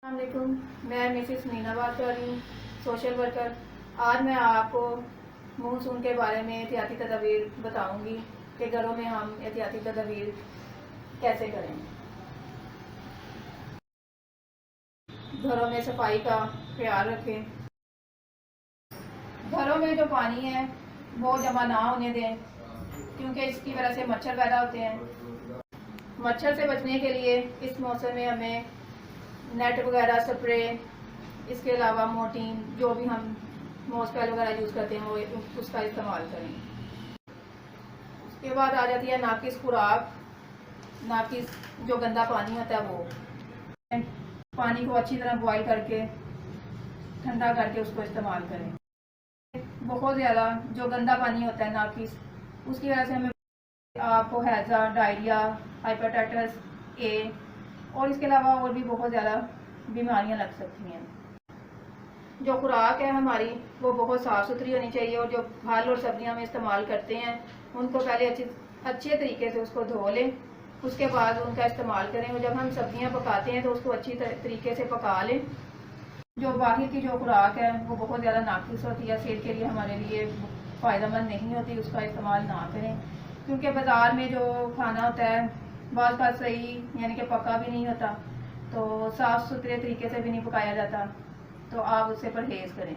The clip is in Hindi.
अस्सलामुअलैकुम, मैं मिसिस मीना बात कर रही हूँ, सोशल वर्कर। आज मैं आपको मानसून के बारे में एहतियाती तदबीर बताऊंगी कि घरों में हम एहतियाती तदबीर कैसे करें। घरों में सफाई का ख्याल रखें। घरों में जो पानी है वो जमा ना होने दें, क्योंकि इसकी वजह से मच्छर पैदा होते हैं। मच्छर से बचने के लिए इस मौसम में हमें नेट वगैरह स्प्रे, इसके अलावा मोर्टीन, जो भी हम मॉस्क्वेल वगैरह यूज़ करते हैं वो उसका इस्तेमाल करें। उसके बाद आ जाती है नाकिस खुराक। नाकिस जो गंदा पानी होता है वो पानी को अच्छी तरह बॉईल करके ठंडा करके उसको इस्तेमाल करें। बहुत ज़्यादा जो गंदा पानी होता है नाकिस, उसकी वजह से हमें आपको हैज़ा, डायरिया, हाइपेटाइटिस ए और इसके अलावा और भी बहुत ज़्यादा बीमारियां लग सकती हैं। जो खुराक है हमारी वो बहुत साफ़ सुथरी होनी चाहिए, और जो फल और सब्जियां हम इस्तेमाल करते हैं उनको पहले अच्छे तरीके से उसको धो लें, उसके बाद उनका इस्तेमाल करें। और जब हम सब्जियां पकाते हैं तो उसको अच्छी तरीके से पका लें। जो बाहर की जो खुराक है वो बहुत ज़्यादा नाकिस होती है, सेहत के लिए हमारे लिए फ़ायदेमंद नहीं होती, उसका इस्तेमाल ना करें। क्योंकि बाज़ार में जो खाना होता है बाज़ बात सही यानी कि पका भी नहीं होता, तो साफ़ सुथरे तरीके से भी नहीं पकाया जाता, तो आप उससे परहेज़ करें।